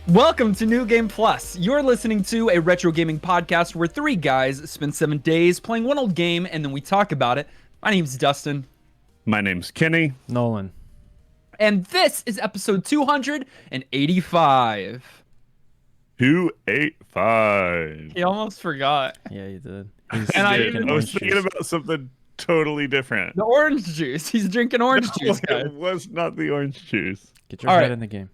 Welcome to New Game Plus. You're listening to a retro gaming podcast where three guys spend 7 days playing one old game and then we talk about it. My name's Dustin. My name's Kenny. Nolan. And this is episode 285. 285. He almost forgot. Yeah, you did. And I was thinking about something totally different. The orange juice. He's drinking orange juice, guys. It was not the orange juice. Get your All head right. in the game.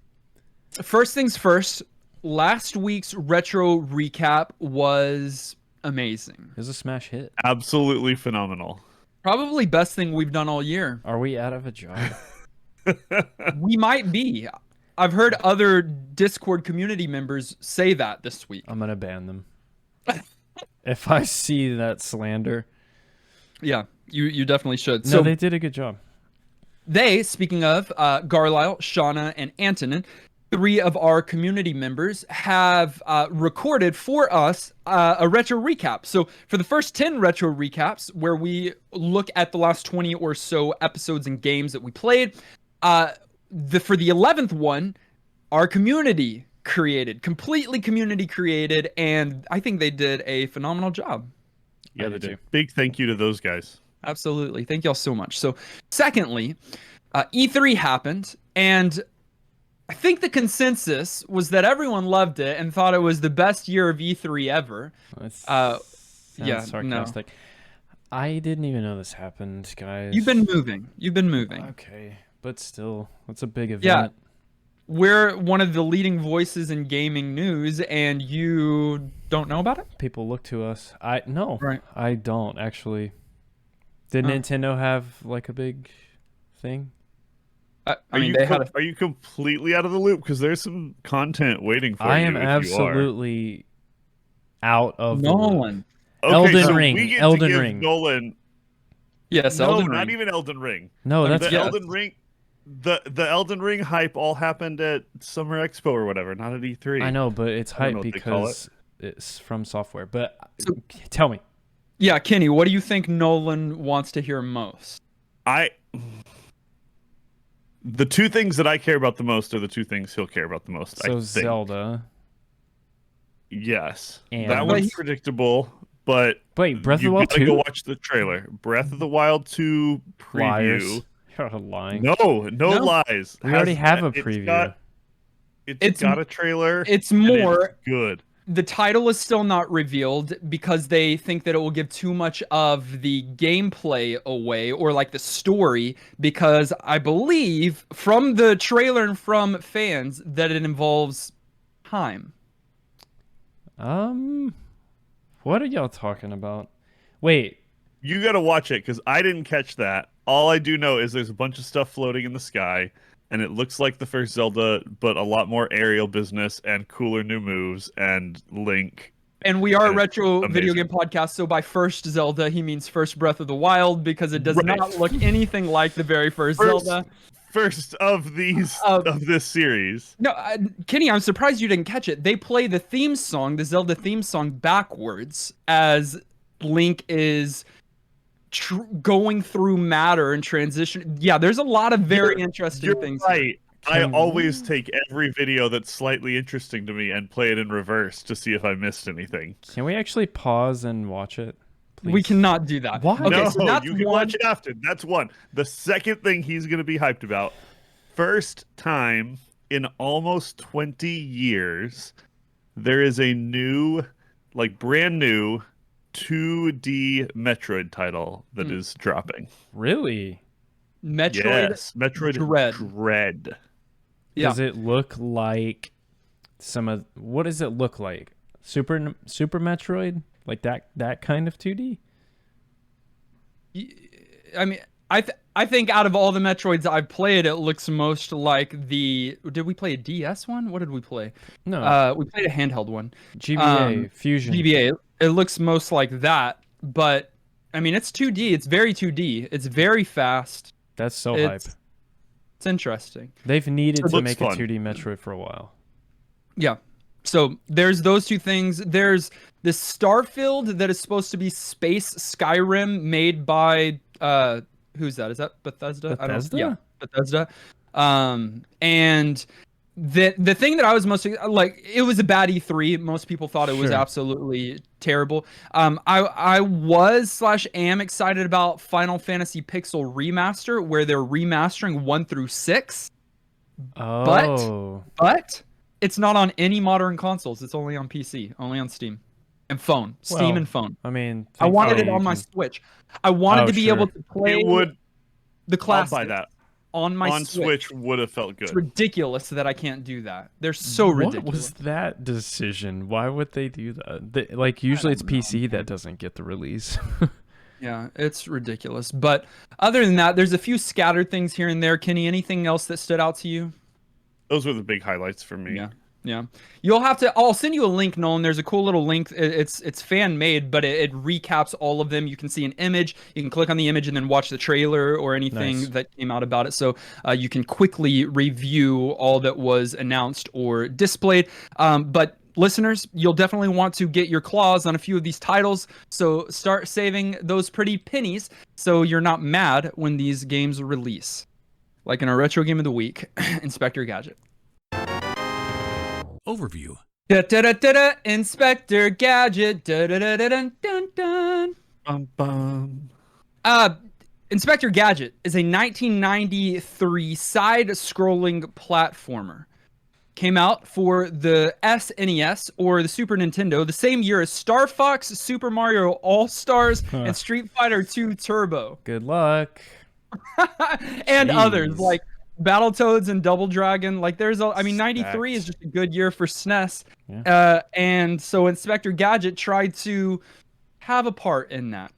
First things first, last week's retro recap was amazing. It was a smash hit. Absolutely phenomenal. Probably best thing we've done all year. Are we out of a job? We might be. I've heard other Discord community members say that this week. I'm gonna ban them. If I see that slander. Yeah, you definitely should. No, So they did a good job. they, speaking of Garlisle, Shauna, and Antonin, 3 of our community members have recorded for us a retro recap. So for the first 10 retro recaps, where we look at the last 20 or so episodes and games that we played, for the 11th one, our community created, completely community created, and I think they did a phenomenal job. Yeah, I they did did. too. Big thank you to those guys. Absolutely. Thank y'all so much. So, secondly, E3 happened, and I think the consensus was that everyone loved it and thought it was the best year of E3 ever. Yeah, Sarcastic. I didn't even know this happened, guys. You've been moving. Okay, but still, it's a big event. Yeah. We're one of the leading voices in gaming news, and you don't know about it? People look to us. No, Right. I don't actually. Did Oh. Nintendo have like a big thing? I Are mean, you they had a are you completely out of the loop? Because there's some content waiting for you. I am if you are. absolutely out of the loop. Nolan. Okay, Elden so Ring, we get Elden to give Ring. Nolan. Yes, No, Elden not Ring. even Elden Ring. No, that's the yes. Elden Ring. The Elden Ring hype all happened at Summer Expo or whatever, not at E3. I know, but it's I don't know hype what they call because it's from software. But So- tell me. Yeah, Kenny, what do you think Nolan wants to hear most? The two things that I care about the most are the two things he'll care about the most. I So think. Zelda. Yes, And- that But one's he- predictable. But Wait, Breath of the you Wild gotta 2? go watch the trailer. Breath of the Wild 2 preview. Liars. You're lying. No No. lies. We already have a It's preview. It's got a trailer. It's and more. it's good. The title is still not revealed because they think that it will give too much of the gameplay away or like the story, because I believe from the trailer and from fans that it involves time. What are y'all talking about? Wait, You gotta watch it because I didn't catch that. All I do know is there's a bunch of stuff floating in the sky, and it looks like the first Zelda, but a lot more aerial business and cooler new moves and Link. And we are a And it's retro video amazing. game podcast, so by first Zelda, he means first Breath of the Wild, because it does Right. not look anything like the very first Zelda. First of these Of- of this series. No, Kenny, I'm surprised you didn't catch it. They play the theme song, the Zelda theme song, backwards as Link is going through matter and transition. Yeah, there's a lot of very interesting You're things. right. I Can always take every video that's slightly interesting to me and play it in reverse to see if I missed anything. can we actually pause and watch it? Please? We cannot do that. Why? Okay, No, so that's you can one. watch it after. That's one. The second thing he's going to be hyped about, first time in almost 20 years, there is a new, like brand new 2D Metroid title that is dropping. Really? Metroid. Yes, Metroid Dread. Yeah. Does it look like some of what does it look like? Super Metroid? Like that kind of 2D? I mean, I think out of all the Metroids I've played, it looks most like the. Did we play a DS one? What did we play? No. We played a handheld one. GBA Fusion. GBA. It looks most like that, but I mean, it's 2D. It's very 2D. It's very fast. That's so It's- hype. It's interesting. They've needed It to looks make fun. a 2D Metroid for a while. Yeah. So there's those two things. There's this Starfield that is supposed to be space Skyrim made by who's that? Is that Bethesda? I don't Bethesda? Yeah, Bethesda. And the thing that I was most like, it was a bad E3. Most people thought it was Sure. absolutely terrible. I was / am excited about Final Fantasy Pixel Remaster, where they're remastering 1 through 6, but Oh, but it's not on any modern consoles. It's only on PC, only on Steam and phone. Steam and well, phone. I mean, I wanted thankfully it you on my can. Switch. I wanted Oh, to be able sure. to play It would. the I'll buy classic that. on my On Switch Switch. would have felt It's good. ridiculous that I can't do that. They're so What ridiculous. was that decision? Why would they do that? Like usually it's don't know, PC man. that doesn't get the release. Yeah, it's ridiculous. But other than that, there's a few scattered things here and there. Kenny, anything else that stood out to you? Those were the big highlights for me. Yeah. Yeah. You'll have to I'll send you a link, Nolan. There's a cool little link. It's fan made, but it recaps all of them. You can see an image. You can click on the image and then watch the trailer or anything Nice. that came out about it. So you can quickly review all that was announced or displayed. But listeners, you'll definitely want to get your claws on a few of these titles. So start saving those pretty pennies so you're not mad when these games release. Like in our retro game of the week, Inspector Gadget. Overview. Da-da-da-da-da, Inspector Gadget. Da-da-da-da-dun-dun-dun. Bum. Inspector Gadget is a 1993 side-scrolling platformer. Came out for the SNES or the Super Nintendo the same year as Star Fox, Super Mario All-Stars, and Street Fighter II Turbo. Good luck. And Jeez. others like Battletoads and Double Dragon. Like there's a, I mean, 93 is Stacked. just a good year for SNES. Yeah. And so Inspector Gadget tried to have a part in that,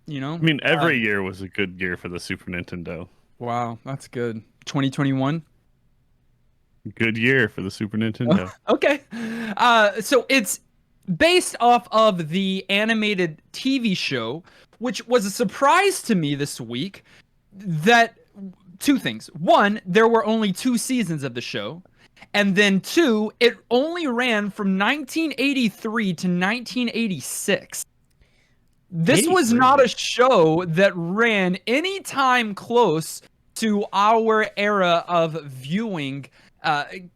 you know? I mean, every year was a good year for the Super Nintendo. Wow, that's good. 2021. Good year for the Super Nintendo. Okay. So it's based off of the animated TV show, which was a surprise to me this week. That two things. One, there were only 2 seasons of the show. And then 2, it only ran from 1983 to 1986. This was 83. not a show that ran any time close to our era of viewing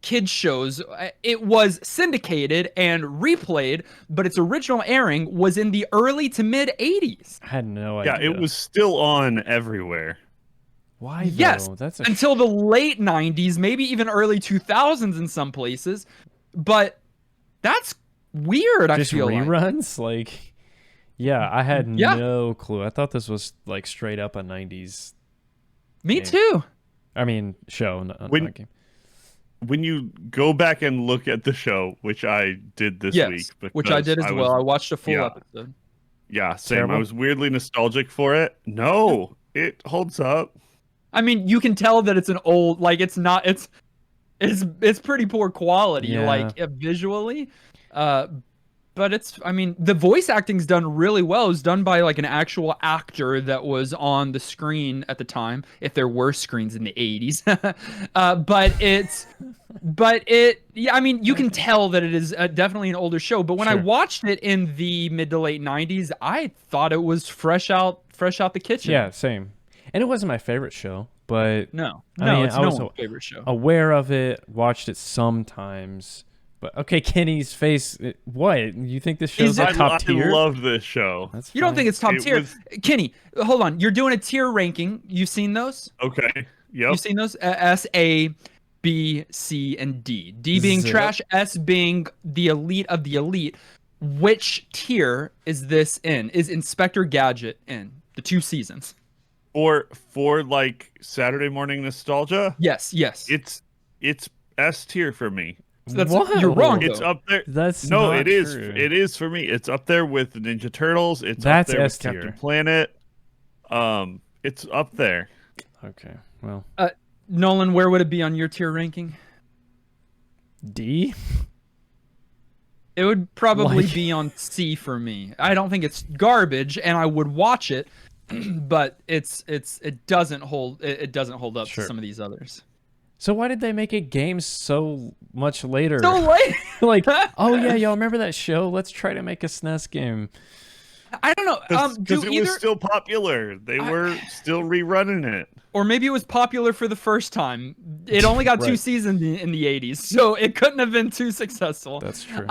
kids shows. It was syndicated and replayed, but its original airing was in the early to mid 80s. I had no Yeah, idea. it was still on everywhere. Why though? Yes, That's a until the late 90s, maybe even early 2000s in some places. But that's weird, I just feel like. reruns. Like, yeah, I had Yeah. no clue. I thought this was like straight up a '90s. Me game. too. I mean, show, not When- game. When you go back and look at the show, which I did this week, Yes, which I because did as well. I watched a full yeah. episode. Yeah, same. Terrible? I was weirdly nostalgic for it. No, it holds up. I mean, you can tell that it's an old, like it's not, it's pretty poor quality, Yeah. like visually. But it's, I mean, the voice acting's done really well. It was done by like an actual actor that was on the screen at the time, if there were screens in the 80s. Yeah, I mean, you can tell that it is definitely an older show. But when I Sure. watched it in the mid to late 90s, I thought it was fresh out the kitchen. Yeah, same. And it wasn't my favorite show, but No, I mean, it's I no was one's favorite show. aware of it, watched it sometimes. But okay, Kenny's face. What? You think this show's Is like it- top I tier? loved this show. That's You don't fine. think it's top It tier? was- Kenny, hold on. You're doing a tier ranking. You've seen those? Okay. Yep. You've seen those? S, A, B, C, and D. D being Zip. trash, S being the elite of the elite. Which tier is this in? Is Inspector Gadget in? The 2 seasons. For like Saturday morning nostalgia, Yes. it's S tier for me. So that's, Whoa. you're wrong, It's though. up there. That's No, not it is. true. It is for me. It's up there with the Ninja Turtles. It's That's up there S with Captain tier. Planet. It's up there. Okay, well, Nolan, where would it be on your tier ranking? D. It would probably Like- be on C for me. I don't think it's garbage, and I would watch it, but it doesn't hold up Sure. to some of these others. So why did they make a game so much later? So late. Like, oh yeah, y'all remember that show? Let's try to make a SNES game. I don't know. Because Do it either, was still popular. They were still rerunning it. or maybe it was popular for the first time. It only got two Right. seasons in the 80s, so it couldn't have been too successful. That's true.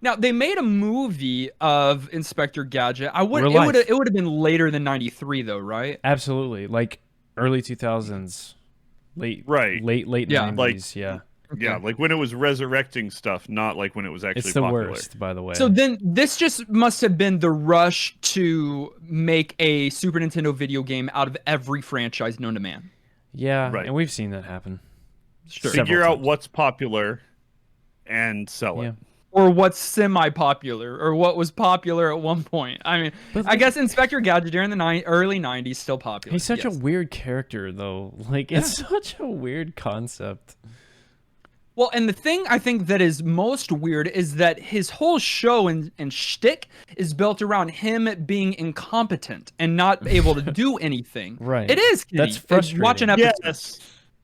Now they made a movie of Inspector Gadget. Real life. It would have been later than 93 though, right? Absolutely. Like early 2000s, late Right. late Yeah. 90s, yeah. Yeah, like when it was resurrecting stuff, not like when it was actually It's the popular. worst, by the way. So then this just must have been the rush to make a Super Nintendo video game out of every franchise known to man. yeah, Right. and we've seen that happen. Sure. Several Figure out times. what's popular and sell Yeah. it. Or what's semi-popular, or what was popular at one point. I mean, But I guess Inspector Gadget during the early 90s still popular. He's such yes. a weird character, though. Like, it's such a weird concept. Well, and the thing I think that is most weird is that his whole show and shtick is built around him being incompetent and not able to do anything. Right. It is. Kitty. That's frustrating. Watch an episode. Yes.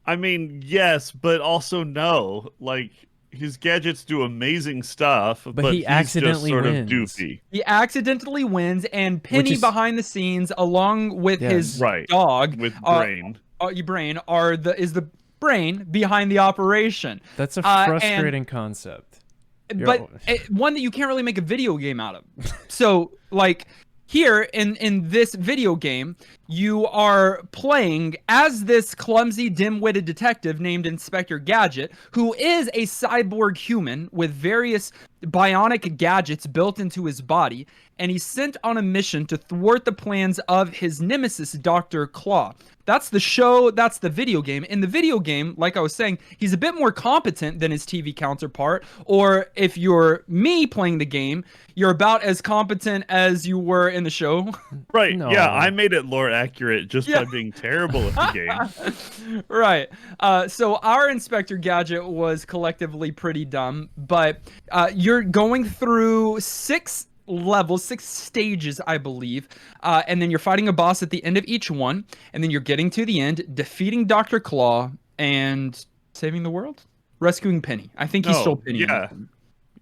I mean, yes, but also no. Like, his gadgets do amazing stuff, but he he's accidentally just sort wins. of doofy. He accidentally wins, and Penny is- behind the scenes, along with Yes. his Right. dog, With are- Brain. your brain, is the brain behind the operation. That's a and- frustrating concept. But one that you can't really make a video game out of. So, like, here in this video game, you are playing as this clumsy, dim-witted detective named Inspector Gadget, who is a cyborg human with various bionic gadgets built into his body, and he's sent on a mission to thwart the plans of his nemesis, Dr. Claw. That's the show, that's the video game. In the video game, like I was saying, he's a bit more competent than his TV counterpart, or if you're me playing the game, you're about as competent as you were in the show. Right. No. Yeah, I made it lore accurate just Yeah. by being terrible at the game. Right. So our Inspector Gadget was collectively pretty dumb, but you're going through 6 levels, 6 stages, I believe, and then you're fighting a boss at the end of each one, and then you're getting to the end, defeating Dr. Claw, and saving the world? Rescuing Penny. I think he No, stole Penny. yeah.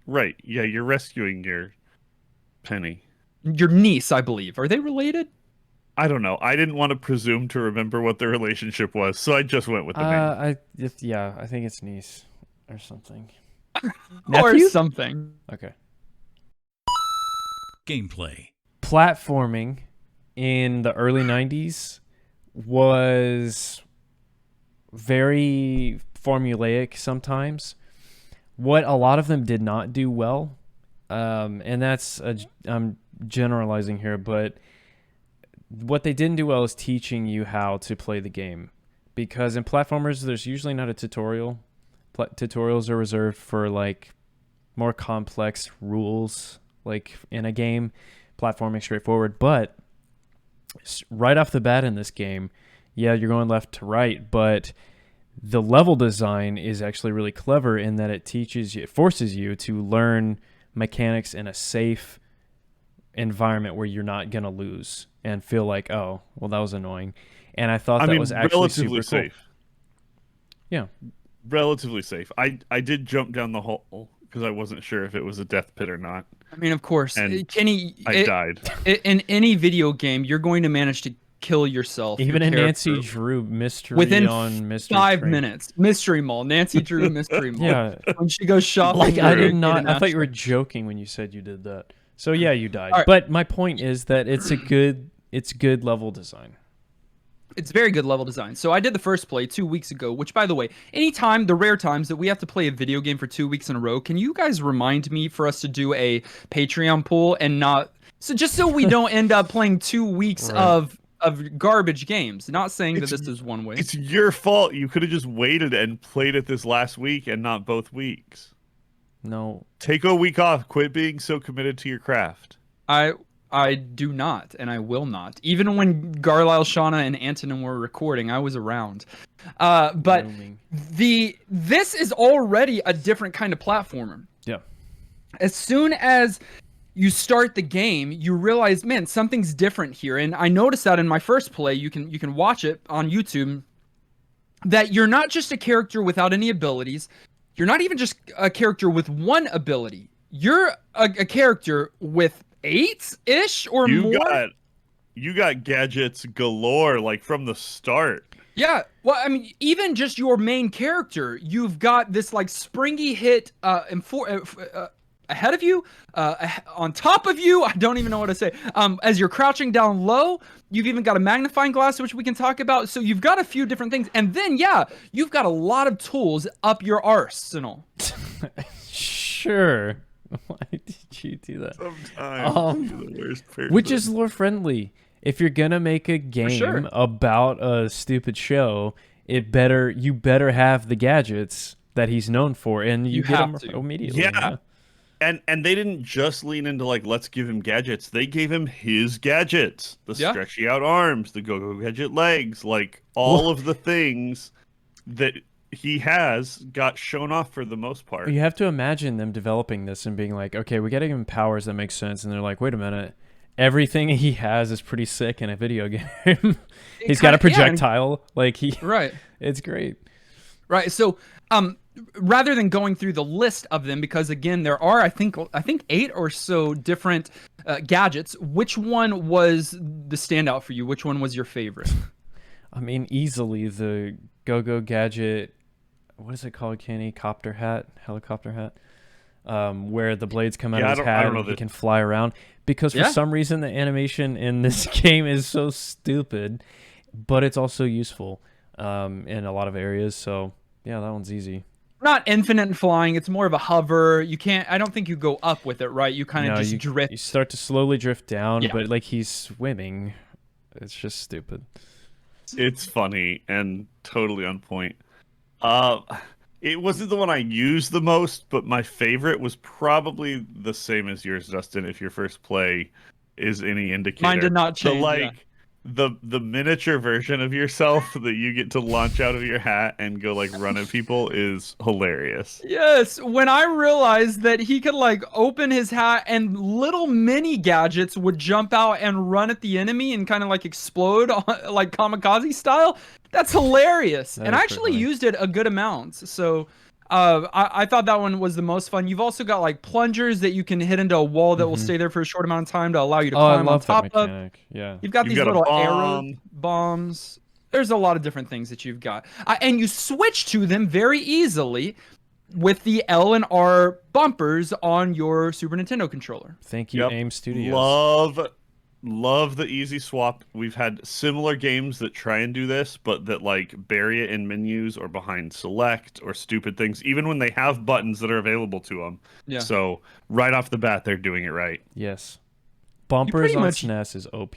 Right. Yeah, you're rescuing your Penny. Your niece, I believe. Are they related? I don't know. I didn't want to presume to remember what their relationship was, so I just went with the name. I think it's niece or something. Or Nephew? something. Okay. Gameplay. Platforming in the early 90s was very formulaic sometimes. What a lot of them did not do well, and I'm generalizing here, but what they didn't do well is teaching you how to play the game. Because in platformers, there's usually not a tutorial. Tutorials are reserved for like more complex rules, like in a game. Platforming straightforward, but right off the bat in this game, yeah, you're going left to right, but the level design is actually really clever in that it forces you to learn mechanics in a safe environment where you're not gonna lose and feel like, oh, well, that was annoying. And I thought that was actually relatively super cool. safe. Yeah. Relatively safe. I did jump down the hole because I wasn't sure if it was a death pit or not. I mean, of course, And Kenny. I died. In any video game, you're going to manage to kill yourself. Even your in Nancy character, Drew Mystery within on Mystery 5 Train. minutes. Mystery Mall. Nancy Drew Mystery Mall. Yeah. When she goes shopping. Like, I for did not. I thought international- you were joking when you said you did that. So yeah, you died. All right. But my point is that it's good level design. It's very good level design. So I did the first play 2 weeks ago, which, by the way, anytime, the rare times that we have to play a video game for 2 weeks in a row, can you guys remind me for us to do a Patreon pool and not... So just so we don't end up playing 2 weeks Right. of garbage games. Not saying that this is one way. It's your fault. You could have just waited and played it this last week and not both weeks. No. Take a week off. Quit being so committed to your craft. I do not, and I will not. Even when Garlisle, Shauna, and Antonin were recording, I was around. But Roaming. this is already a different kind of platformer. Yeah. As soon as you start the game, you realize, man, something's different here. And I noticed that in my first play. You can watch it on YouTube. That you're not just a character without any abilities. You're not even just a character with one ability. You're a character with 8-ish or You more. got gadgets galore, like from the start. Yeah, well, I mean, even just your main character, you've got this like springy hit ahead of you, on top of you. I don't even know what to say. As you're crouching down low, you've even got a magnifying glass, which we can talk about. So you've got a few different things, and then yeah, you've got a lot of tools up your arsenal. Sure. Why did you do that? Sometimes you're the worst person. Which is lore friendly. If you're gonna make a game sure. about a stupid show, you better have the gadgets that he's known for, and you get them have to. immediately. Yeah. And they didn't just lean into like, let's give him gadgets. They gave him his gadgets, the Yeah. stretchy out arms, the go-go gadget legs, like all of the things that he has got shown off for the most part. You have to imagine them developing this and being like, okay, we gotta give him powers that make sense, and they're like, wait a minute, everything he has is pretty sick in a video game. He's got a projectile, Right. It's great. Right. So, rather than going through the list of them, because again, there are I think 8 or so different gadgets. Which one was the standout for you? Which one was your favorite? I mean, easily the go-go gadget. What is it called, Kenny? Helicopter hat. Where the blades come out of his hat and he can fly around. Because for some reason, the animation in this game is so stupid, but it's also useful in a lot of areas. So yeah, that one's easy. Not infinite flying. It's more of a hover. You can't. I don't think you go up with it, right? You kind of just drift. You start to slowly drift down, Yeah. but like he's swimming. It's just stupid. It's funny and totally on point. It wasn't the one I used the most, but my favorite was probably the same as yours, Dustin. If your first play is any indicator, Mine did not change. The miniature version of yourself that you get to launch out of your hat and go like run at people is hilarious. Yes, when I realized that he could like open his hat and little mini gadgets would jump out and run at the enemy and kind of like explode like kamikaze style, that's hilarious. And I actually used it a good amount. So I thought that one was the most fun. You've also got like plungers that you can hit into a wall that will stay there for a short amount of time to allow you to climb on top of. Yeah. You've got these little arrow bombs. There's a lot of different things that you've got. And you switch to them very easily with the L and R bumpers on your Super Nintendo controller. Thank you, AIM Studios. Love the easy swap. We've had similar games that try and do this, but that like bury it in menus or behind select or stupid things, even when they have buttons that are available to them. Yeah. So right off the bat, they're doing it right. Yes. Bumpers on SNES is OP.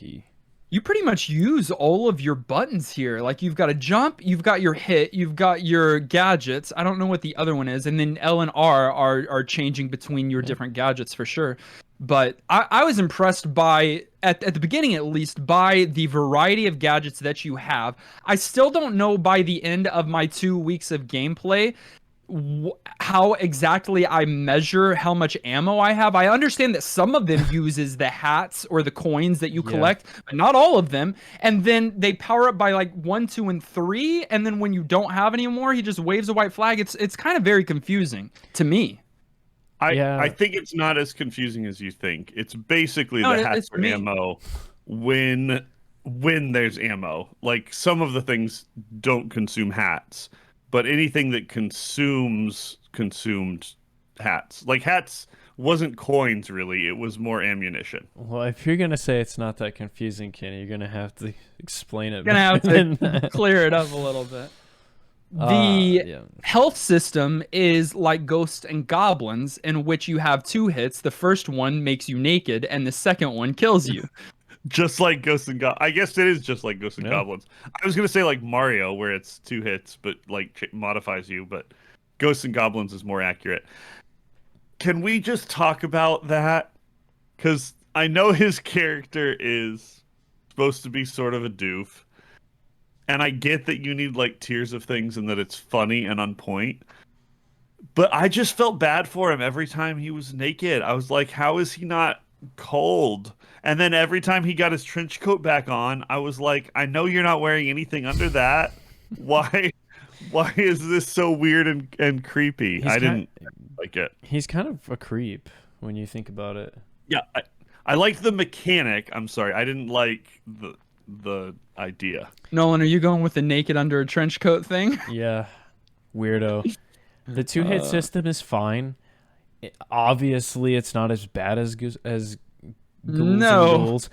You pretty much use all of your buttons here. Like you've got a jump, you've got your hit, you've got your gadgets. I don't know what the other one is. And then L and R are changing between your different gadgets for sure. But I was impressed by, at the beginning at least, by the variety of gadgets that you have. I still don't know by the end of my 2 weeks of gameplay how exactly I measure how much ammo I have. I understand that some of them uses the hats or the coins that you collect, but not all of them. And then they power up by like 1, 2, and 3. And then when you don't have any more, he just waves a white flag. It's kind of very confusing to me. I think it's not as confusing as you think. It's basically the hats for ammo when there's ammo. Like some of the things don't consume hats, but anything that consumed hats. Like hats wasn't coins really, it was more ammunition. Well, if you're gonna say it's not that confusing, Kenny, you're gonna have to explain it. You're gonna have to clear it up a little bit. The health system is like Ghosts and Goblins, in which you have 2 hits. The first one makes you naked, and the second one kills you. Just like Ghosts and Goblins. I guess it is just like Ghosts and Goblins. I was going to say like Mario, where it's 2 hits, but like modifies you, but Ghosts and Goblins is more accurate. Can we just talk about that? Because I know his character is supposed to be sort of a doof. And I get that you need like tiers of things and that it's funny and on point. But I just felt bad for him every time he was naked. I was like, how is he not cold? And then every time he got his trench coat back on, I was like, I know you're not wearing anything under that. Why is this so weird and creepy? I didn't like it. He's kind of a creep when you think about it. Yeah, I liked the mechanic. I'm sorry, I didn't like the idea. Nolan, are you going with the naked under a trench coat thing? Yeah, weirdo. The two-hit Uh, system is fine. Obviously, it's not as bad as Ghouls and no. Ghouls,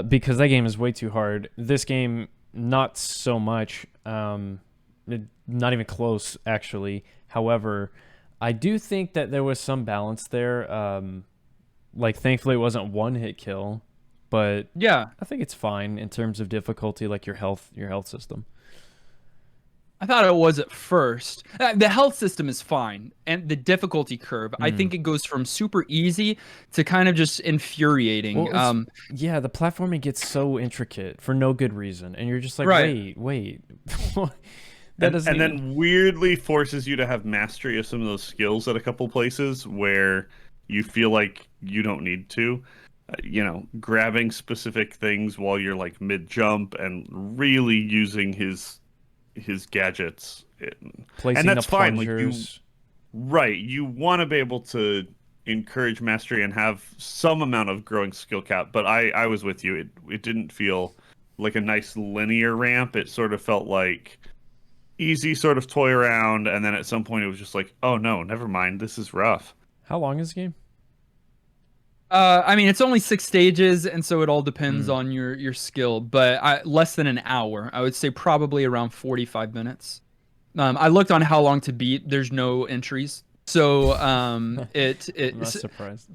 because that game is way too hard. This game, not so much. Not even close, actually. However, I do think that there was some balance there. Like, thankfully, it wasn't one-hit kill, but Yeah. I think it's fine in terms of difficulty, like your health system. I thought it was at first. The health system is fine, and the difficulty curve, I Mm. think it goes from super easy to kind of just infuriating. Well, yeah, the platforming gets so intricate for no good reason, and you're just like, Right. wait, And then weirdly forces you to have mastery of some of those skills at a couple places where you feel like you don't need to. Grabbing specific things while you're like mid jump and really using his gadgets. placing And that's the fine. plungers. Right, you want to be able to encourage mastery and have some amount of growing skill cap, but I was with you. It didn't feel like a nice linear ramp. It sort of felt like easy sort of toy around, and then at some point it was just like, oh no, never mind, this is rough. How long is the game? I mean, it's only 6 stages, and so it all depends Mm. on your skill. But less than an hour, I would say probably around 45 minutes. I looked on how long to beat. There's no entries, so I'm not surprised.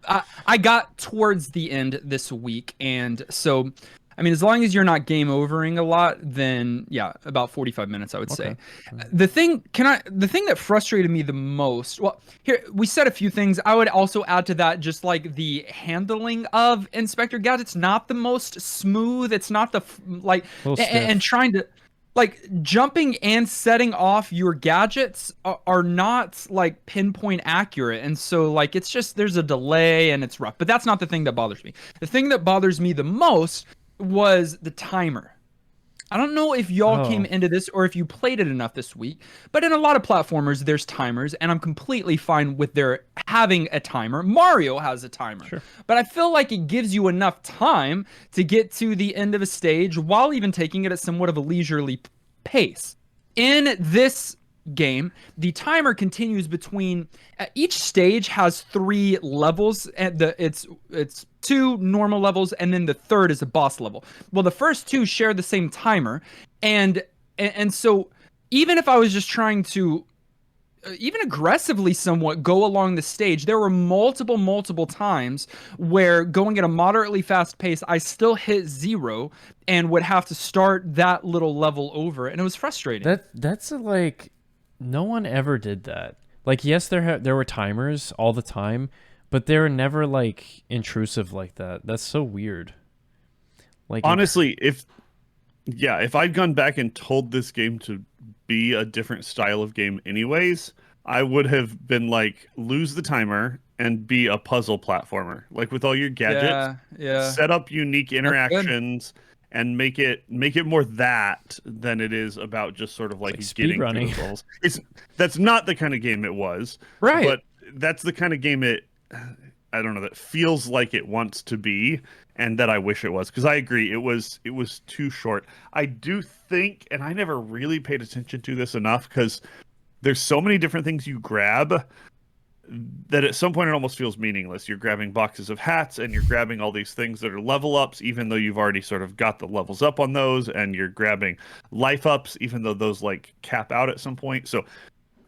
I got towards the end this week, and so I mean, as long as you're not game overing a lot, then yeah, about 45 minutes, I would say. Okay. The thing that frustrated me the most, well, here we said a few things. I would also add to that just like the handling of Inspector Gadget's not the most smooth. It's not like A little and stiff. trying to like jumping and setting off your gadgets are not like pinpoint accurate, and so like it's just there's a delay and it's rough. But that's not the thing that bothers me. The thing that bothers me the most was the timer. I don't know if y'all came Oh, into this or if you played it enough this week, but in a lot of platformers there's timers, and I'm completely fine with their having a timer. Mario has a timer. sure. But I feel like it gives you enough time to get to the end of a stage while even taking it at somewhat of a leisurely pace. In this game, the timer continues between each stage has 3 levels, and it's 2 normal levels, and then the third is a boss level. Well, the first 2 share the same timer, and so even if I was just trying to even aggressively somewhat go along the stage, there were multiple times where going at a moderately fast pace, I still hit 0 and would have to start that little level over, and it was frustrating. That's like no one ever did that. Like, yes, there were timers all the time, but they were never like intrusive like that. That's so weird. Like, Honestly, if I'd gone back and told this game to be a different style of game anyways, I would have been like, lose the timer and be a puzzle platformer. Like with all your gadgets, Yeah. set up unique That's good. interactions and make it more that than it is about just sort of like It's like getting through speedrunning. those levels. That's not the kind of game it was. Right. But that's the kind of game I don't know, that feels like it wants to be, and that I wish it was, because I agree it was too short. I do think, and I never really paid attention to this enough, because there's so many different things you grab that at some point it almost feels meaningless. You're grabbing boxes of hats and you're grabbing all these things that are level ups, even though you've already sort of got the levels up on those, and you're grabbing life ups, even though those like cap out at some point. So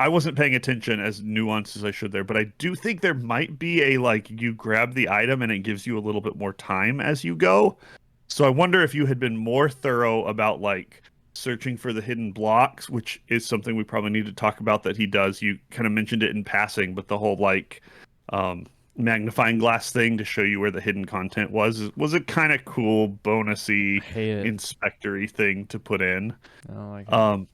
I wasn't paying attention as nuanced as I should there, but I do think there might be a like you grab the item and it gives you a little bit more time as you go. So I wonder if you had been more thorough about like searching for the hidden blocks, which is something we probably need to talk about that he does. You kind of mentioned it in passing, but the whole like magnifying glass thing to show you where the hidden content was a kind of cool bonusy hate it. inspectory thing to put in. I don't like it.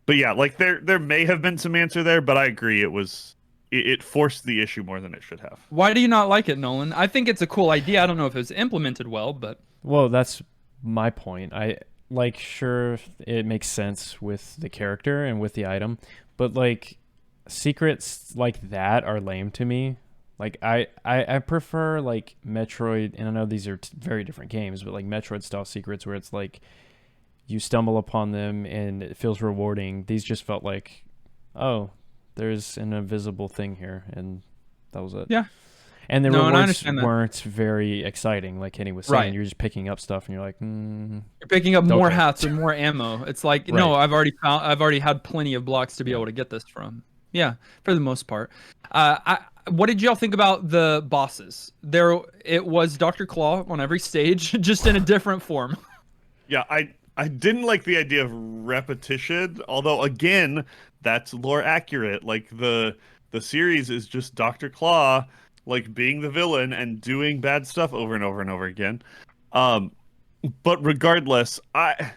But yeah, like there may have been some answer there, but I agree it forced the issue more than it should have. Why do you not like it, Nolan? I think it's a cool idea. I don't know if it was implemented well, but Well, that's my point. I like, sure, it makes sense with the character and with the item, but like secrets like that are lame to me. Like I prefer like Metroid, and I know these are very different games, but like Metroid style secrets where it's like you stumble upon them and it feels rewarding. These just felt like, oh, there's an invisible thing here, and that was it. Yeah. And the No, and I rewards understand that. weren't very exciting, like Kenny was saying. Right. You're just picking up stuff, and you're like, You're picking up more Okay. hats and more ammo. It's like, Right. no, I've already had plenty of blocks to be able to get this from. Yeah, for the most part. What did y'all think about the bosses? It was Dr. Claw on every stage, just in a different form. Yeah, I didn't like the idea of repetition, although again, that's lore accurate. Like the series is just Dr. Claw like being the villain and doing bad stuff over and over and over again. But regardless, I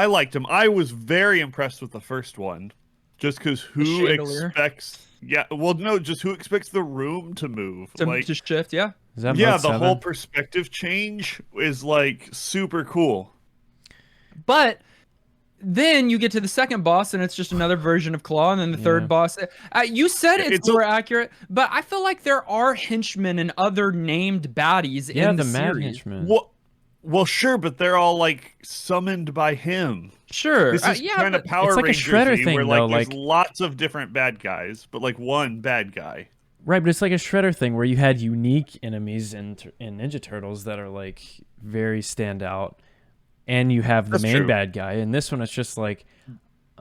liked him. I was very impressed with the first one. Just because who chandelier. expects just who expects the room to move? To shift, yeah. is that Yeah, mode the 7? whole perspective change is like super cool. But then you get to the second boss, and it's just another version of Claw, and then the third boss. You said it's more accurate, but I feel like there are henchmen and other named baddies in the Mad series. Henchman. Well, sure, but they're all like summoned by him. Sure, This is yeah, kind of but Power it's like a Rangers Shredder thing, where though, like there's like- lots of different bad guys, but like one bad guy. Right, but it's like a Shredder thing where you had unique enemies in Ninja Turtles that are like very standout, and you have the That's main true. bad guy. And this one, it's just like,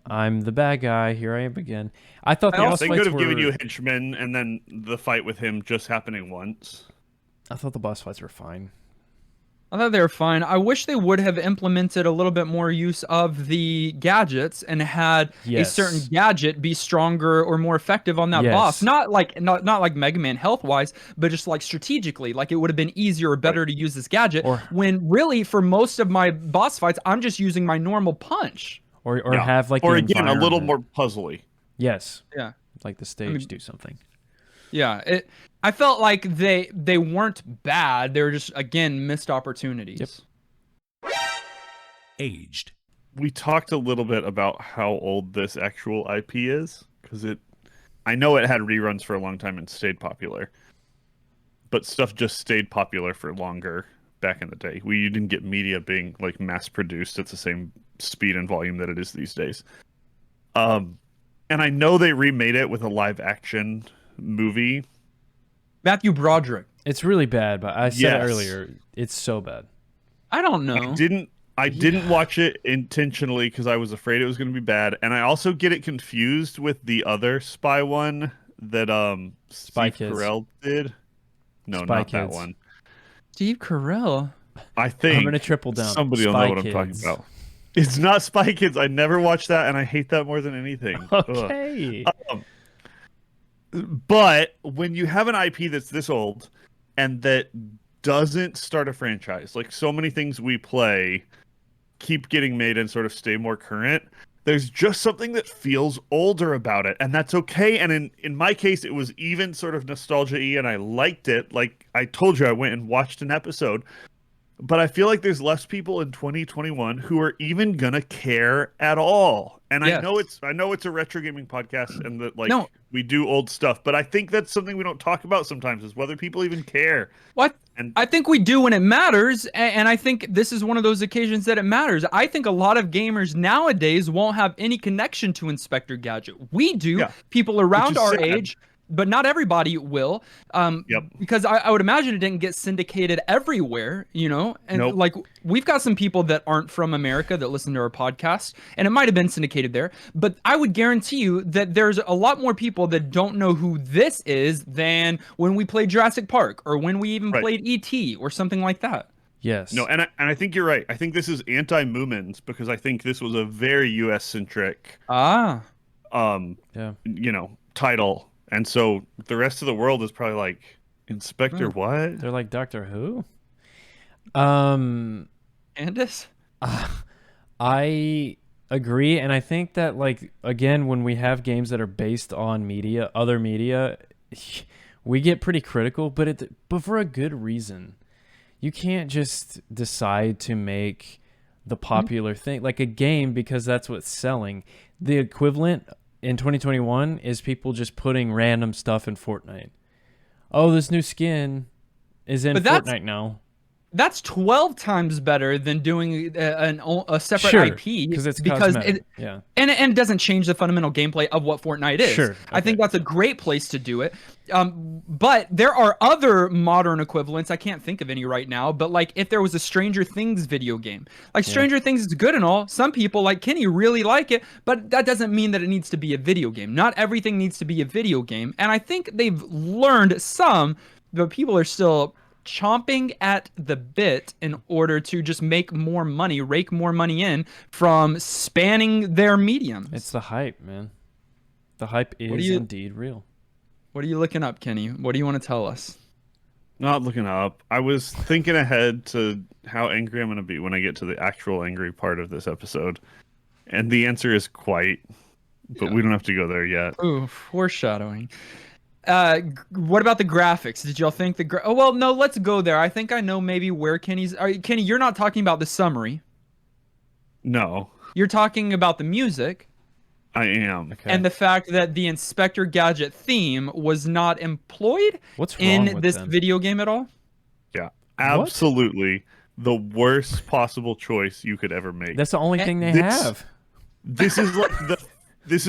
I'm the bad guy. Here I am again. I thought the boss They fights could have were. given you henchmen and then the fight with him just happening once. I thought the boss fights were fine. I thought they were fine. I wish they would have implemented a little bit more use of the gadgets and had a certain gadget be stronger or more effective on that boss. Not like Mega Man health wise, but just like strategically. Like it would have been easier or better to use this gadget. When really for most of my boss fights, I'm just using my normal punch. Or have like or the again a little environment. more puzzly. Yes. Yeah. Like the stage do something. Yeah, I felt like they weren't bad. They were just again missed opportunities. Yep. Aged. We talked a little bit about how old this actual IP is because I know it had reruns for a long time and stayed popular, but stuff just stayed popular for longer back in the day. You didn't get media being like mass produced at the same speed and volume that it is these days. And I know they remade it with a live action movie. Matthew Broderick. It's really bad, but I said it Yes. earlier. It's so bad. I don't know. I didn't watch it intentionally because I was afraid it was going to be bad, and I also get it confused with the other spy one that Spy Steve Kids. Carell did. No, Spy not that Kids. one. Steve Carell. I think I'm gonna triple down. Somebody will Spy know what I'm talking Kids. about. It's not Spy Kids. I never watched that, and I hate that more than anything. Ugh. Okay. But when you have an IP that's this old and that doesn't start a franchise, like so many things we play keep getting made and sort of stay more current, there's just something that feels older about it, and that's okay. And in my case, it was even sort of nostalgia-y, and I liked it. Like I told you, I went and watched an episode. But I feel like there's less people in 2021 who are even gonna care at all. And Yes. I know it's a retro gaming podcast and that like No. we do old stuff, but I think that's something we don't talk about sometimes is whether people even care. What? And I think we do when it matters, and I think this is one of those occasions that it matters. I think a lot of gamers nowadays won't have any connection to Inspector Gadget. We do. Yeah. People around is our sad. age, but not everybody will. Yep. Because I would imagine it didn't get syndicated everywhere, you know? And Nope. like we've got some people that aren't from America that listen to our podcast, and it might have been syndicated there. But I would guarantee you that there's a lot more people that don't know who this is than when we played Jurassic Park or when we even Right. played E.T. or something like that. Yes. no, and I think you're right. I think this is anti-Moomins because I think this was a very US centric Ah. Yeah. title. And so the rest of the world is probably like, Inspector what? They're like Doctor Who. Candace? I agree, and I think that like again, when we have games that are based on media, other media, we get pretty critical, but for a good reason. You can't just decide to make the popular thing like a game because that's what's selling. The equivalent in 2021 is people just putting random stuff in Fortnite. oh, this new skin is in But that's- Fortnite now. That's 12 times better than doing a separate Sure, IP because it's because cosmetic. Yeah. and it doesn't change the fundamental gameplay of what Fortnite is. Sure, I think okay. that's a great place to do it. But there are other modern equivalents. I can't think of any right now. But like, if there was a Stranger Things video game, like Stranger Things is good and all. Some people like Kenny really like it, but that doesn't mean that it needs to be a video game. Not everything needs to be a video game. And I think they've learned some, but people are still chomping at the bit in order to just make more money, rake more money in from spanning their mediums. It's the hype, man. The hype is indeed real. What are you looking up, Kenny? What do you want to tell us? Not looking up. I was thinking ahead to how angry I'm going to be when I get to the actual angry part of this episode. And the answer is quite, but we don't have to go there yet. Ooh, foreshadowing. What about the graphics? Did y'all think oh, well, no, let's go there. I think I know maybe where Kenny's... Kenny, you're not talking about the summary. No, You're talking about the music. I am. Okay. And the fact that the Inspector Gadget theme was not employed What's wrong in with this them? video game at all. Yeah, absolutely the worst possible choice you could ever make. That's the only thing they This- have. This is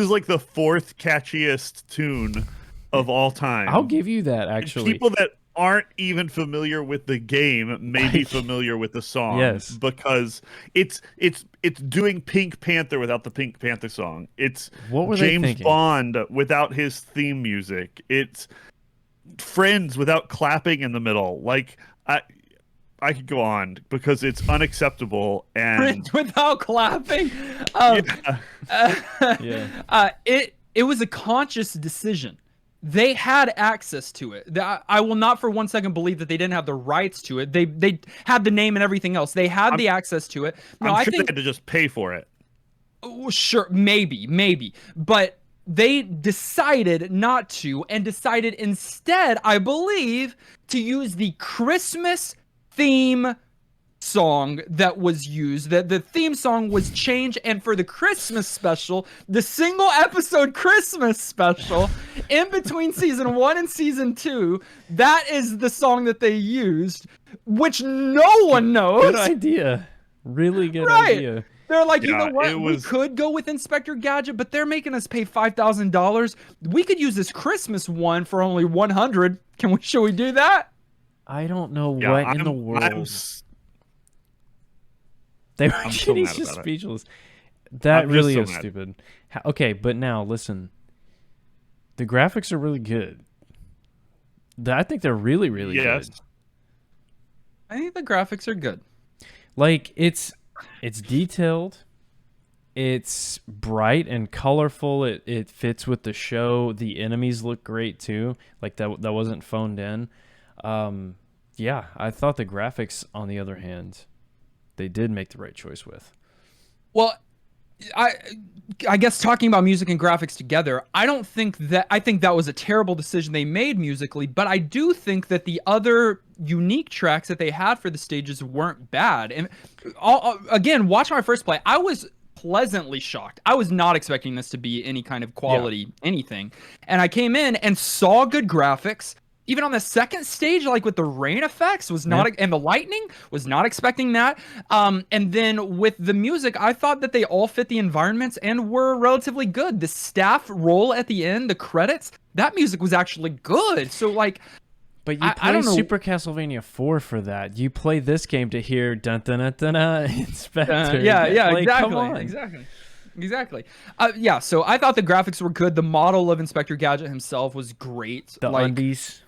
like the fourth catchiest tune of all time. I'll give you that, And actually. people that aren't even familiar with the game may be familiar with the song. Yes. Because it's doing Pink Panther without the Pink Panther song. It's What were they James thinking? Bond without his theme music. It's Friends without clapping in the middle. Like I could go on because it's unacceptable and Without clapping. Yeah. It was a conscious decision. They had access to it. I will not for one second believe that they didn't have the rights to it. They had the name and everything else. They had the access to it. No, I'm I sure think they had to just pay for it. sure, maybe, but they decided not to, and decided instead, I believe, to use the Christmas theme song that was used. That the theme song was changed, and for the Christmas special, the single episode Christmas special in between season 1 and season 2, that is the song that they used, which no one knows. Good idea. Really good idea. They're like, you Yeah, know what? it We was- could go with Inspector Gadget, but they're making us pay $5,000. We could use this Christmas one for only $100. Should we do that? I don't know Yeah, what in the world. They were I'm so getting mad just about it. speechless. That I'm just really so is mad. stupid. Okay, but now listen. The graphics are really good. I think they're really, really Yes. good. I think the graphics are good. Like it's detailed. It's bright and colorful. It fits with the show. The enemies look great too. Like that wasn't phoned in. Yeah, I thought the graphics, on the other hand, they did make the right choice with. Well, I guess talking about music and graphics together, I think that was a terrible decision they made musically, but I do think that the other unique tracks that they had for the stages weren't bad. And again, watch my first play. I was pleasantly shocked. I was not expecting this to be any kind of quality anything. And I came in and saw good graphics. Even on the second stage, like with the rain effects, and the lightning, was not expecting that. And then with the music, I thought that they all fit the environments and were relatively good. The staff roll at the end, the credits, that music was actually good. So like, But you I play don't know. Super Castlevania 4 for that. You play this game to hear dun dun dun dun, dun Inspector. yeah, Like, come exactly, on. exactly. Yeah, so I thought the graphics were good. The model of Inspector Gadget himself was great. The undies.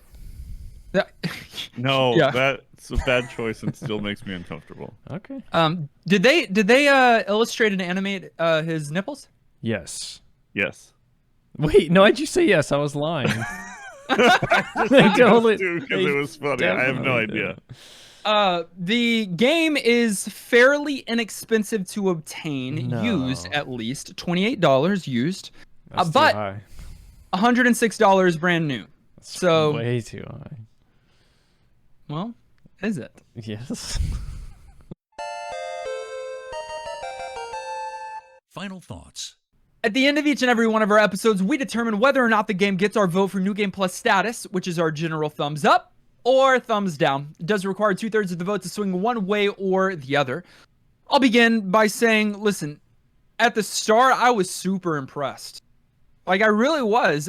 No, Yeah. that's a bad choice and still makes me uncomfortable. Okay. Did they illustrate and animate his nipples? Yes. Yes. Wait, no, why'd you say yes? I was lying. They Because totally- it was funny. I have no definitely idea. The game is fairly inexpensive to obtain, No. used at least $28 used, That's too but high. $106 brand new. That's So, way too high. well, is it? Yes. Final thoughts. At the end of each and every one of our episodes, we determine whether or not the game gets our vote for New Game Plus status, which is our general thumbs up or thumbs down. It does require 2/3 of the vote to swing one way or the other. I'll begin by saying, listen, at the start, I was super impressed. Like, I really was.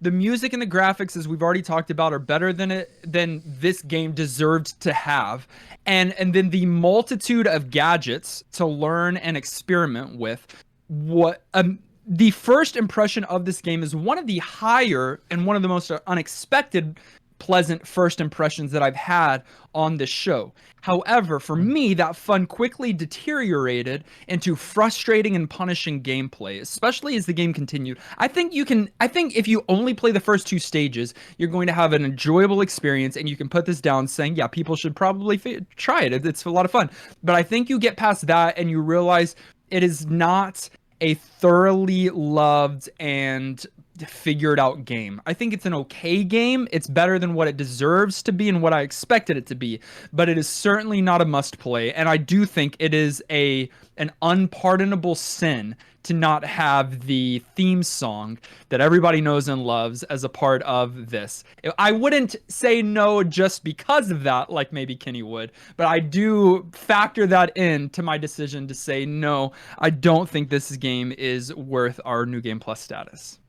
The music and the graphics, as we've already talked about, are better than this game deserved to have. And then the multitude of gadgets to learn and experiment with. The first impression of this game is one of the higher and one of the most unexpected pleasant first impressions that I've had on this show. However, for me, that fun quickly deteriorated into frustrating and punishing gameplay, especially as the game continued. I think if you only play the first 2 stages, you're going to have an enjoyable experience, and you can put this down saying, yeah, people should probably try it. It's a lot of fun. But I think you get past that and you realize it is not a thoroughly loved and figured out game. I think it's an okay game. It's better than what it deserves to be and what I expected it to be, but it is certainly not a must play. And I do think it is an unpardonable sin to not have the theme song that everybody knows and loves as a part of this. I wouldn't say no just because of that, like maybe Kenny would, but I do factor that in to my decision to say no, I don't think this game is worth our New Game Plus status.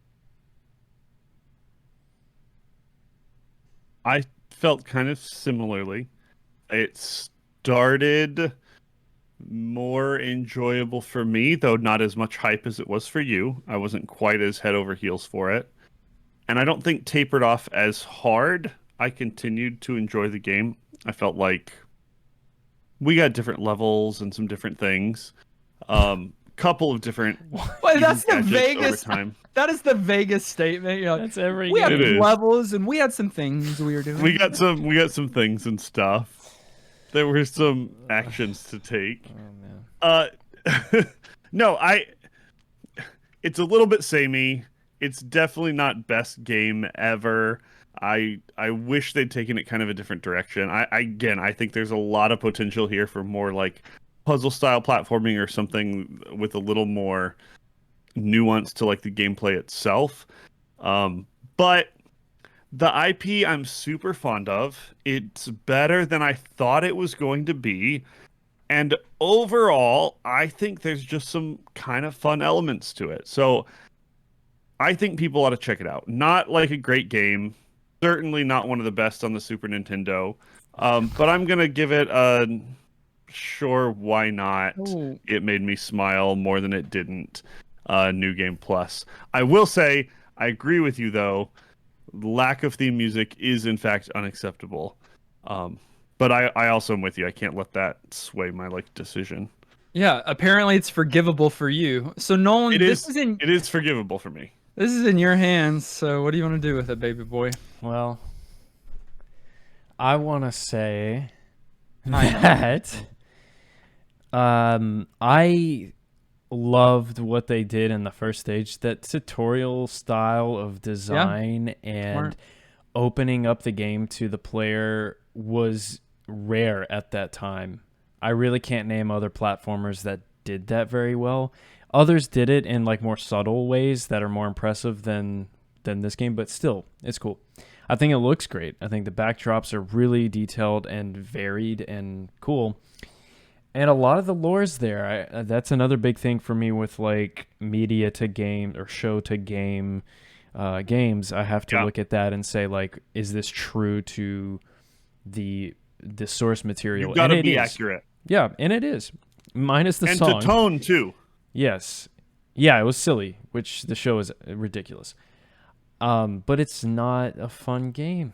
I felt kind of similarly. It started more enjoyable for me, though not as much hype as it was for you. I wasn't quite as head over heels for it. And I don't think tapered off as hard. I continued to enjoy the game. I felt like we got different levels and some different things. Couple of different well, that's the gadgets vaguest over time. That is the vaguest statement. You know, That's every we had It is. levels and we had some things we were doing. We got some things and stuff. There were some actions to take. Oh, man. No, it's a little bit samey. It's definitely not best game ever. I wish they'd taken it kind of a different direction. I think there's a lot of potential here for more like puzzle style platforming or something with a little more nuance to like the gameplay itself. But the IP I'm super fond of. It's better than I thought it was going to be. And overall, I think there's just some kind of fun elements to it. So I think people ought to check it out. Not like a great game. Certainly not one of the best on the Super Nintendo. But I'm going to give it a sure, why not? Oh. It made me smile more than it didn't. New Game Plus. I will say, I agree with you, though. Lack of theme music is, in fact, unacceptable. But I also am with you. I can't let that sway my decision. Yeah, apparently it's forgivable for you. So Nolan, It is forgivable for me. This is in your hands. So what do you want to do with it, baby boy? Well, I want to say that I loved what they did in the first stage. That tutorial style of design and Smart. opening up the game to the player was rare at that time. I really can't name other platformers that did that very well. Others did it in more subtle ways that are more impressive than this game, but still, it's cool. I think it looks great. I think the backdrops are really detailed and varied and cool. And a lot of the lore's there. That's another big thing for me with media to game or show to game games. I have to look at that and say is this true to the source material? You've got to be accurate. Yeah, and it is. Minus the song. And to tone too. Yes. Yeah, it was silly, which the show is ridiculous. But it's not a fun game.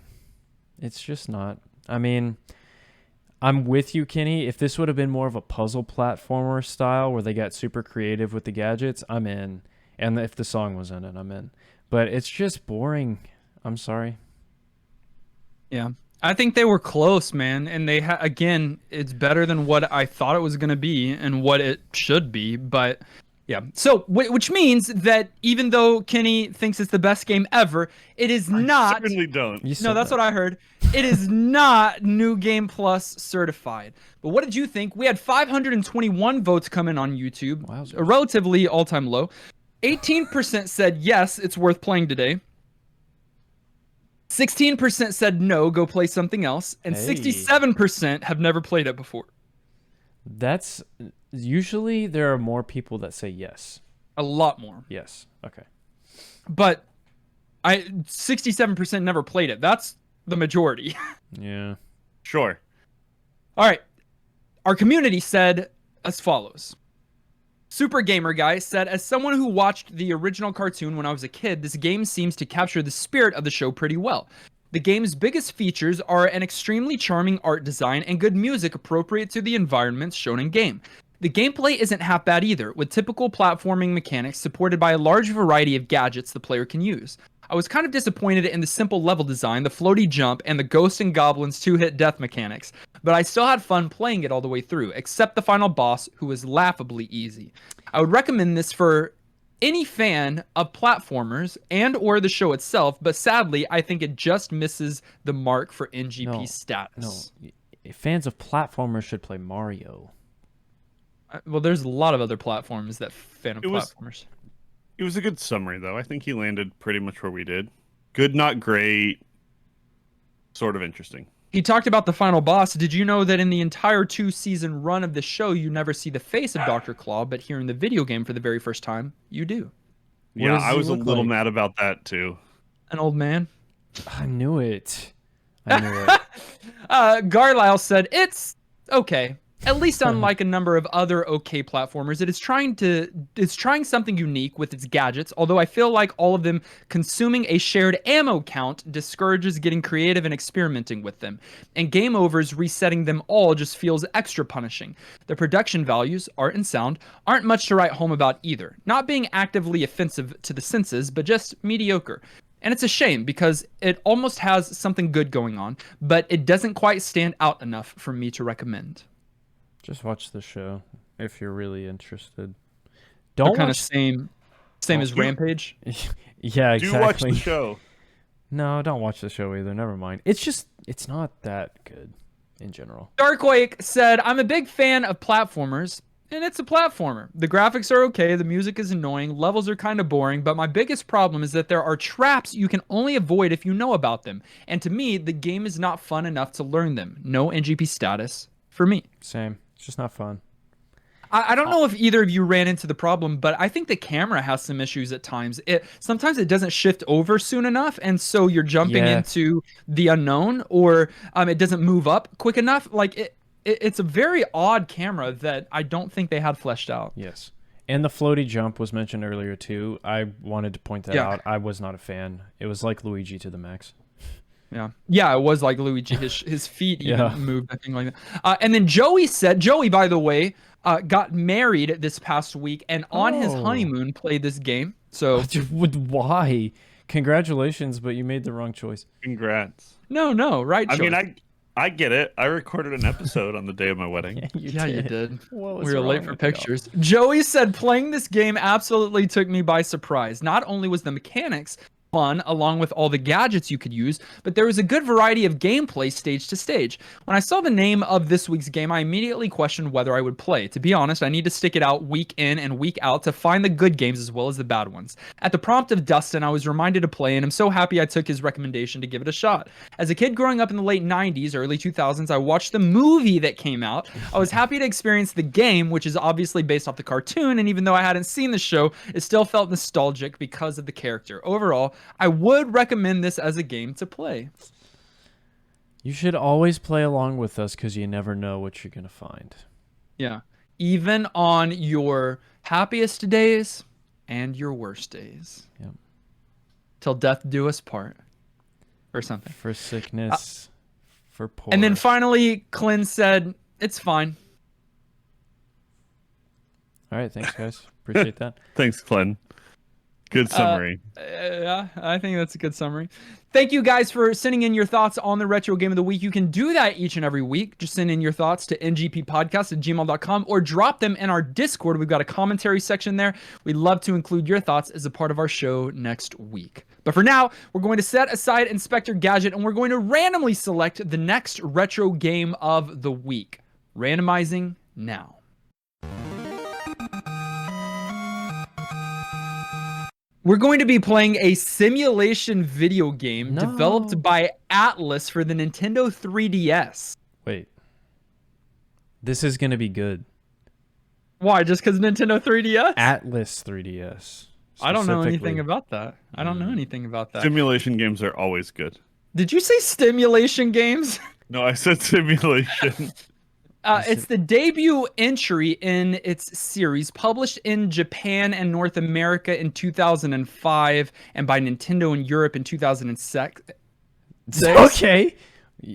It's just not. I mean, I'm with you, Kenny. If this would have been more of a puzzle platformer style where they got super creative with the gadgets, I'm in. And if the song was in it, I'm in. But it's just boring. I'm sorry. Yeah. I think they were close, man. And they again, it's better than what I thought it was going to be and what it should be. But yeah. So, which means that even though Kenny thinks it's the best game ever, it is not. I certainly don't. No, that's what I heard. It is not New Game Plus certified. But what did you think? We had 521 votes come in on YouTube, Wowzers. a relatively all-time low. 18% said yes, it's worth playing today. 16% said no, go play something else, and Hey. 67% have never played it before. That's usually there are more people that say yes. A lot more. Yes. Okay. But 67% never played it. That's the majority. Yeah. Sure. All right. Our community said as follows. Super Gamer Guy said, as someone who watched the original cartoon when I was a kid, this game seems to capture the spirit of the show pretty well. The game's biggest features are an extremely charming art design and good music appropriate to the environments shown in game. The gameplay isn't half bad either, with typical platforming mechanics supported by a large variety of gadgets the player can use. I was kind of disappointed in the simple level design, the floaty jump, and the Ghosts and Goblins 2-hit death mechanics, but I still had fun playing it all the way through, except the final boss, who was laughably easy. I would recommend this for any fan of platformers and or the show itself, but sadly, I think it just misses the mark for NGP status. No. Fans of platformers should play Mario. Well, there's a lot of other platforms that fan of platformers. It was a good summary, though. I think he landed pretty much where we did. Good, not great. Sort of interesting. He talked about the final boss. Did you know that in the entire 2-season run of the show, you never see the face of Dr. Claw, but here in the video game for the very first time, you do? What Yeah, does I he was a look little like? mad about that, too. An old man? I knew it. I knew it. Garlisle said, it's okay. At least unlike a number of other okay platformers, it's trying something unique with its gadgets, although I feel like all of them consuming a shared ammo count discourages getting creative and experimenting with them. And game overs resetting them all just feels extra punishing. The production values, art and sound, aren't much to write home about either. Not being actively offensive to the senses, but just mediocre. And it's a shame because it almost has something good going on, but it doesn't quite stand out enough for me to recommend. Just watch the show if you're really interested. They're Don't kind of watch. same as Rampage. Yeah, exactly. Do watch the show. No, don't watch the show either. Never mind. It's not that good in general. Darkquake said, I'm a big fan of platformers, and it's a platformer. The graphics are okay, the music is annoying, levels are kind of boring, but my biggest problem is that there are traps you can only avoid if you know about them. And to me, the game is not fun enough to learn them. No NGP status for me. Same. It's just not fun. I don't know if either of you ran into the problem, but I think the camera has some issues at times. Sometimes it doesn't shift over soon enough, and so you're jumping into the unknown, or it doesn't move up quick enough. Like it's a very odd camera that I don't think they had fleshed out. Yes. And the floaty jump was mentioned earlier too. I wanted to point that out. I was not a fan. It was like Luigi to the max. Yeah, it was like Luigi. His feet even moved, I think, like that. And then Joey, by the way, got married this past week, and on his honeymoon played this game. So why? Congratulations, but you made the wrong choice. Congrats. No, right choice. I mean, I get it. I recorded an episode on the day of my wedding. Yeah, you did. What was We were wrong late for with pictures. Joey said, playing this game absolutely took me by surprise. Not only was the mechanics fun along with all the gadgets you could use, but there was a good variety of gameplay stage to stage. When I saw the name of this week's game, I immediately questioned whether I would play. To be honest, I need to stick it out week in and week out to find the good games as well as the bad ones. At the prompt of Dustin, I was reminded to play, and I'm so happy I took his recommendation to give it a shot. As a kid growing up in the late 90s, early 2000s, I watched the movie that came out. I was happy to experience the game, which is obviously based off the cartoon, and even though I hadn't seen the show, it still felt nostalgic because of the character. Overall, I would recommend this as a game to play. You should always play along with us because you never know what you're going to find. Yeah. Even on your happiest days and your worst days. Yep. Till death do us part. Or something. For sickness, for poor. And then finally, Clint said, it's fine. All right, thanks, guys. Appreciate that. Thanks, Glenn. Good summary. Yeah, I think that's a good summary. Thank you guys for sending in your thoughts on the Retro Game of the Week. You can do that each and every week. Just send in your thoughts to ngppodcast@gmail.com or drop them in our Discord. We've got a commentary section there. We'd love to include your thoughts as a part of our show next week. But for now, we're going to set aside Inspector Gadget and we're going to randomly select the next Retro Game of the Week. Randomizing now. We're going to be playing a simulation video game No. developed by Atlas for the Nintendo 3DS. Wait. This is gonna be good. Why? Just because Nintendo 3DS? Atlas 3DS. I don't know anything specifically. about that. I don't know anything about that. Simulation games are always good. Did you say stimulation games? No, I said simulation. It's the debut entry in its series, published in Japan and North America in 2005, and by Nintendo in Europe in 2006. Okay.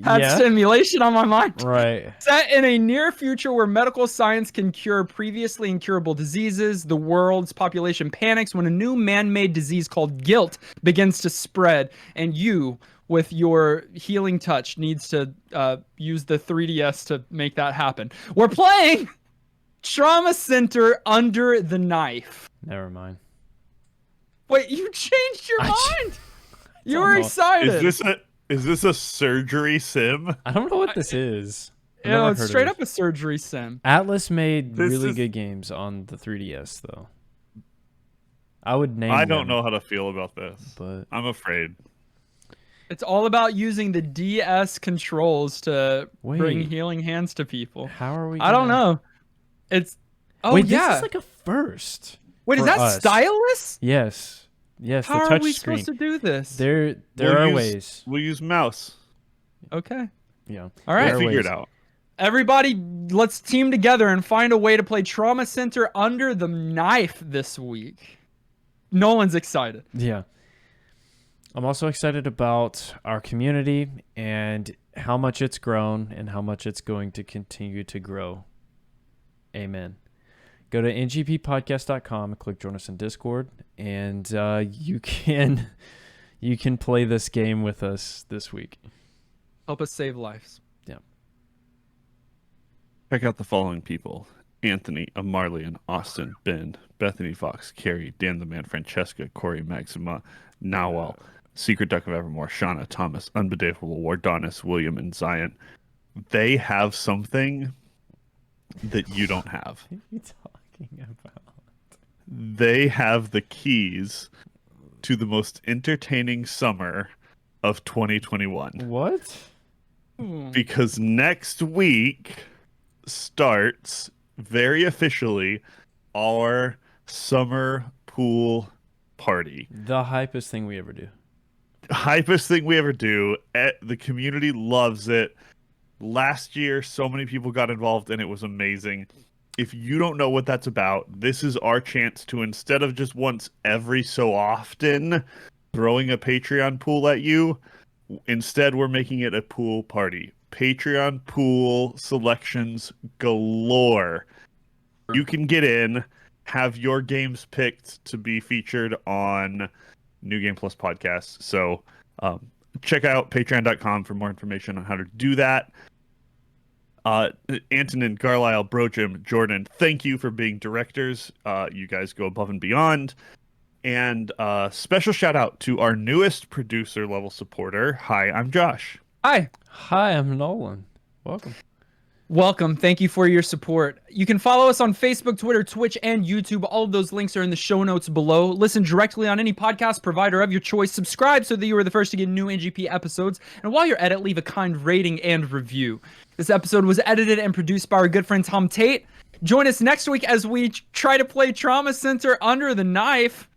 Had Yeah. stimulation on my mind. Right. Set in a near future where medical science can cure previously incurable diseases, the world's population panics when a new man-made disease called guilt begins to spread, and you, with your healing touch, needs to use the 3DS to make that happen. We're playing Trauma Center Under the Knife. Never mind. Wait, you changed your I- mind. You were almost- excited. Is this a surgery sim? I don't know what this is. I've You know, never it's heard of straight it. up a surgery sim. Atlas made This really is- good games on the 3DS, though. I would name I don't them, know how to feel about this. but I'm afraid. It's all about using the DS controls to bring Wait. healing hands to people. how are we? I don't gonna- know. It's oh Wait, yeah. this is like a first. Wait, is for that us. stylus? Yes. Yes, How the are touch we screen. supposed to do this? There We'll are use- ways. We'll use mouse. Okay. Yeah. All right. There are Figure it ways. out. Everybody, let's team together and find a way to play Trauma Center Under the Knife this week. Nolan's excited. Yeah. I'm also excited about our community and how much it's grown and how much it's going to continue to grow. Amen. Go to ngppodcast.com and click join us in Discord, and you can play this game with us this week. Help us save lives. Check out the following people: Anthony, Amarlian, Austin, Ben, Bethany Fox, Carrie, Dan the Man, Francesca, Corey, Maxima, Nawal, Secret Duck of Evermore, Shauna, Thomas, Unbedevable, Wardonis, William, and Zion. They have something that you don't have. What are you talking about? They have the keys to the most entertaining summer of 2021. What? Because next week starts very officially our summer pool party. The hypest thing we ever do. Hypest thing we ever do. The community loves it. Last year, so many people got involved and it was amazing. If you don't know what that's about, this is our chance to, instead of just once every so often throwing a Patreon pool at you, instead we're making it a pool party. Patreon pool selections galore. You can get in, have your games picked to be featured on New Game Plus podcast. So check out patreon.com for more information on how to do that. Antonin, Carlisle, Brojim, Jordan, thank you for being directors. You guys go above and beyond. And special shout out to our newest producer level supporter. Hi, I'm Josh. Hi. Hi, I'm Nolan. Welcome. Welcome. Thank you for your support. You can follow us on Facebook, Twitter, Twitch, and YouTube. All of those links are in the show notes below. Listen directly on any podcast provider of your choice. Subscribe so that you are the first to get new NGP episodes. And while you're at it, leave a kind rating and review. This episode was edited and produced by our good friend Tom Tate. Join us next week as we try to play Trauma Center Under the Knife.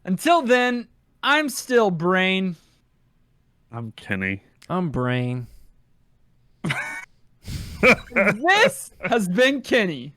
Until then, I'm still Brain. I'm Kenny. I'm Brain. This has been Kenny.